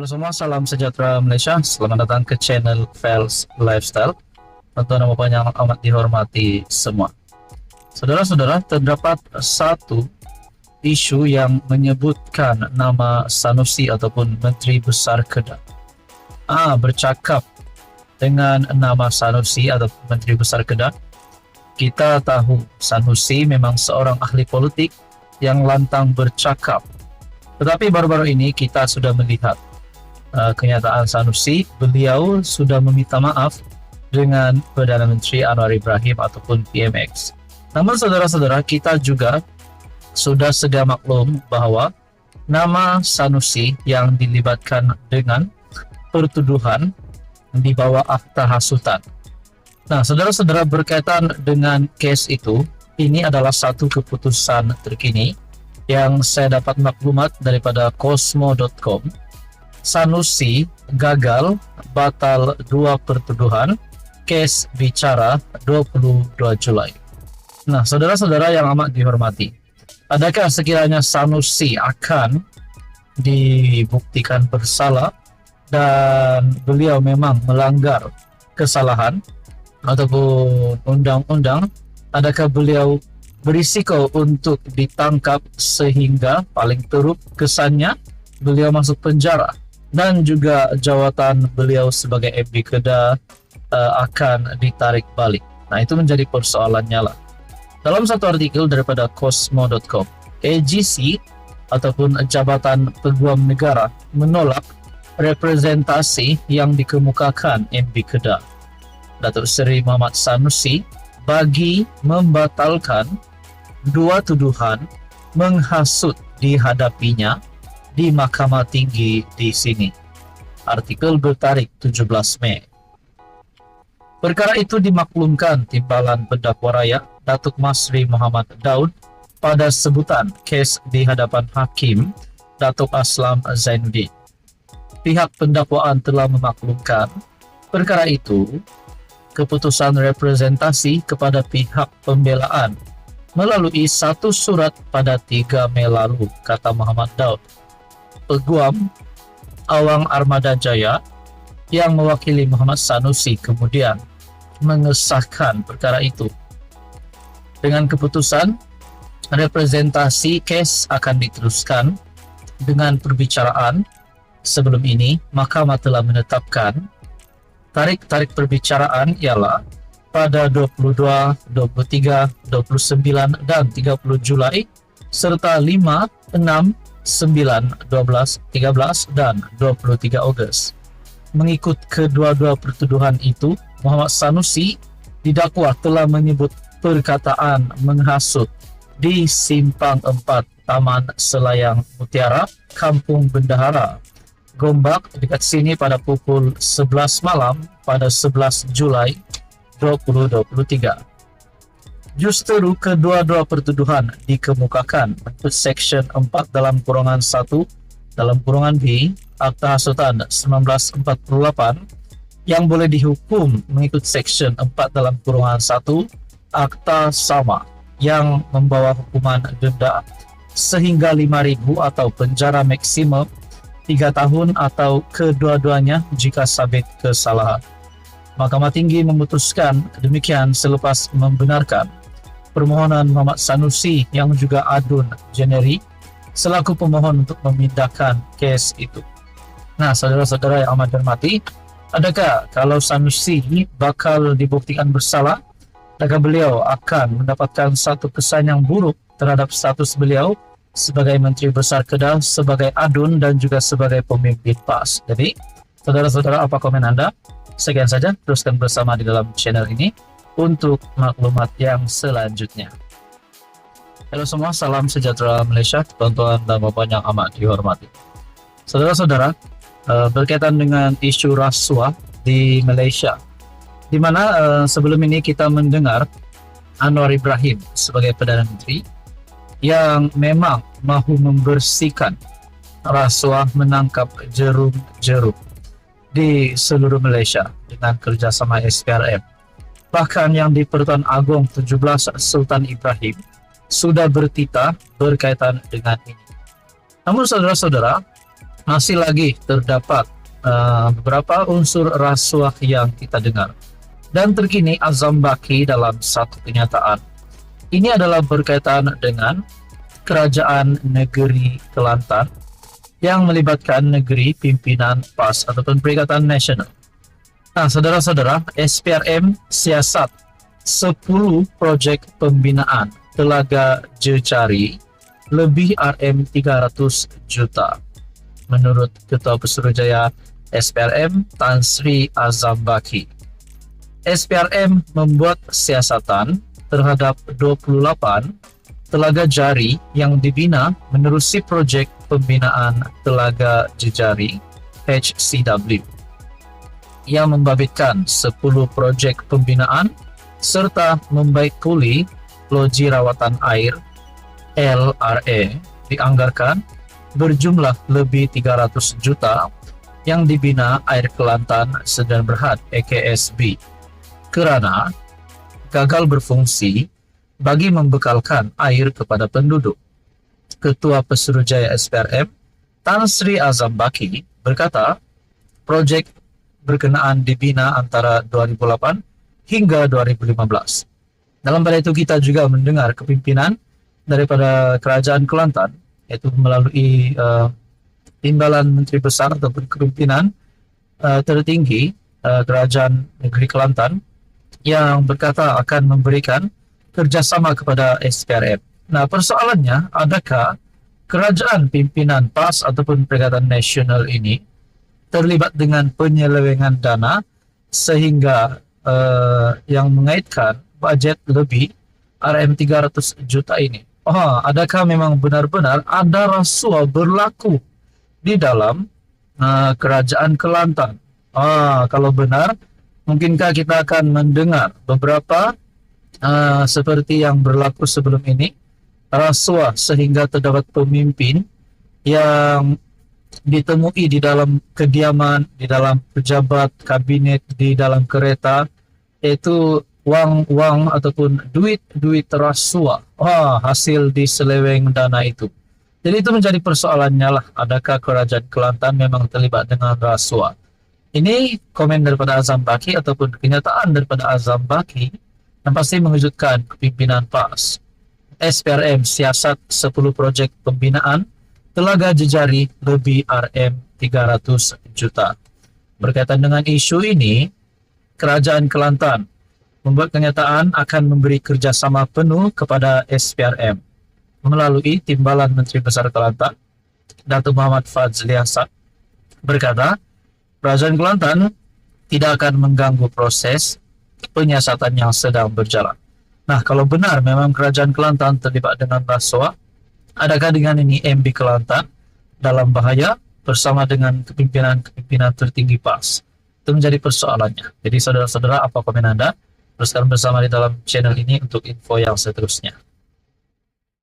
Halo semua, salam sejahtera Malaysia. Selamat datang ke channel Fels Lifestyle. Tentu nama yang amat dihormati semua. Saudara-saudara, terdapat satu isu yang menyebutkan nama Sanusi ataupun Menteri Besar Kedah. Bercakap dengan nama Sanusi atau Menteri Besar Kedah, kita tahu Sanusi memang seorang ahli politik yang lantang bercakap. Tetapi baru-baru ini kita sudah melihat kenyataan Sanusi. Beliau sudah meminta maaf dengan Perdana Menteri Anwar Ibrahim ataupun PMX. Namun saudara-saudara, kita juga sudah sedia maklum bahwa nama Sanusi yang dilibatkan dengan pertuduhan di bawah akta hasutan. Nah, saudara-saudara, berkaitan dengan kes itu, ini adalah satu keputusan terkini yang saya dapat maklumat daripada Cosmo.com. Sanusi gagal batal 2 pertuduhan, kes bicara 22 Julai. Nah, saudara-saudara yang amat dihormati, adakah sekiranya Sanusi akan dibuktikan bersalah dan beliau memang melanggar kesalahan ataupun undang-undang? Adakah beliau berisiko untuk ditangkap sehingga paling teruk kesannya beliau masuk penjara dan juga jawatan beliau sebagai MD Kedah akan ditarik balik? Nah, itu menjadi persoalannya lah. Dalam satu artikel daripada Cosmo.com, AGC ataupun Jabatan Peguam Negara menolak representasi yang dikemukakan MD Kedah Datuk Seri Muhammad Sanusi bagi membatalkan 2 tuduhan menghasut dihadapinya di Mahkamah Tinggi di sini. Artikel bertarikh 17 Mei. Perkara itu dimaklumkan Timbalan Pendakwa Rakyat Datuk Masri Muhammad Daud pada sebutan kes di hadapan Hakim Datuk Aslam Zainuddin. Pihak pendakwaan telah memaklumkan perkara itu, keputusan representasi kepada pihak pembelaan melalui satu surat pada 3 Mei lalu, kata Muhammad Daud. Peguam Awang Armada Jaya yang mewakili Muhammad Sanusi kemudian mengesahkan perkara itu. Dengan keputusan, representasi kes akan diteruskan dengan perbicaraan. Sebelum ini, Mahkamah telah menetapkan tarikh perbicaraan ialah pada 22, 23, 29 dan 30 Julai serta 5, 6, 9, 12, 13 dan 23 Ogos. Mengikut kedua-dua pertuduhan itu, Muhammad Sanusi didakwa telah menyebut perkataan menghasut di Simpang 4 Taman Selayang Mutiara, Kampung Bendahara, Gombak dekat sini pada pukul 11 malam pada 11 Julai 2023. Justru kedua-dua pertuduhan dikemukakan menurut Seksyen 4 dalam kurungan 1 dalam kurungan B Akta Hasutan 1948 yang boleh dihukum mengikut Seksyen 4 dalam kurungan 1 Akta Sama yang membawa hukuman denda sehingga 5.000 atau penjara maksimum 3 tahun atau kedua-duanya jika sabit kesalahan. Mahkamah Tinggi memutuskan demikian selepas membenarkan permohonan Muhammad Sanusi yang juga adun Jeneri selaku pemohon untuk memindahkan kes itu. Nah, saudara-saudara yang amat dihormati, adakah kalau Sanusi bakal dibuktikan bersalah, adakah beliau akan mendapatkan satu kesan yang buruk terhadap status beliau sebagai Menteri Besar Kedah, sebagai adun dan juga sebagai pemimpin PAS? Jadi, saudara-saudara, apa komen Anda? Sekian saja, teruskan bersama di dalam channel ini untuk maklumat yang selanjutnya. Halo semua, salam sejahtera Malaysia, tuan-tuan dan puan yang amat dihormati. Saudara-saudara, berkaitan dengan isu rasuah di Malaysia, di mana sebelum ini kita mendengar Anwar Ibrahim sebagai Perdana Menteri yang memang mahu membersihkan rasuah menangkap jerum-jerum di seluruh Malaysia dengan kerjasama SPRM. Bahkan yang di Pertuan Agong 17 Sultan Ibrahim sudah bertitah berkaitan dengan ini. Namun saudara-saudara, masih lagi terdapat beberapa unsur rasuah yang kita dengar. Dan terkini Azam Baki dalam satu kenyataan. Ini adalah berkaitan dengan kerajaan negeri Kelantan yang melibatkan negeri pimpinan PAS ataupun Perikatan Nasional. Nah, saudara-saudara, SPRM siasat 10 projek pembinaan Telaga Jecari lebih RM300 juta. Menurut Ketua Pesuruhjaya SPRM Tan Sri Azam Baki, SPRM membuat siasatan terhadap 28 telaga jari yang dibina menerusi projek pembinaan Telaga Jejari HCW yang membabitkan 10 projek pembinaan serta membaik pulih loji rawatan air LRE dianggarkan berjumlah lebih 300 juta yang dibina Air Kelantan Sedan Berhad EKSB kerana gagal berfungsi bagi membekalkan air kepada penduduk. Ketua Pesuruhjaya SPRM Tan Sri Azam Baki berkata, projek berkenaan dibina antara 2008 hingga 2015. Dalam pada itu kita juga mendengar kepimpinan daripada Kerajaan Kelantan, yaitu melalui Timbalan Menteri Besar ataupun kepimpinan tertinggi Kerajaan Negeri Kelantan yang berkata akan memberikan kerjasama kepada SPRM. Nah, persoalannya, adakah kerajaan pimpinan PAS ataupun Perikatan Nasional ini terlibat dengan penyelewengan dana sehingga yang mengaitkan bajet lebih RM300 juta ini? Adakah memang benar-benar ada rasuah berlaku di dalam Kerajaan Kelantan? Kalau benar, mungkinkah kita akan mendengar beberapa seperti yang berlaku sebelum ini, rasuah sehingga terdapat pemimpin yang ditemui di dalam kediaman, di dalam pejabat kabinet, di dalam kereta, yaitu wang ataupun duit rasuah hasil diseleweng dana itu. Jadi itu menjadi persoalannya lah, adakah Kerajaan Kelantan memang terlibat dengan rasuah? Ini komen daripada Azam Baki ataupun kenyataan daripada Azam Baki yang pasti mengejutkan kepimpinan PAS. SPRM siasat 10 projek pembinaan Telaga Jejari lebih RM300 juta. Berkaitan dengan isu ini, Kerajaan Kelantan membuat kenyataan akan memberi kerjasama penuh kepada SPRM melalui Timbalan Menteri Besar Kelantan, Datuk Muhammad Fadzli Hasan, berkata, Kerajaan Kelantan tidak akan mengganggu proses penyiasatan yang sedang berjalan. Nah, kalau benar memang Kerajaan Kelantan terlibat dengan rasuah, adakah dengan ini MB Kelantan dalam bahaya bersama dengan kepimpinan tertinggi PAS? Itu menjadi persoalannya. Jadi saudara-saudara, apa komen Anda? Teruskan bersama di dalam channel ini untuk info yang seterusnya.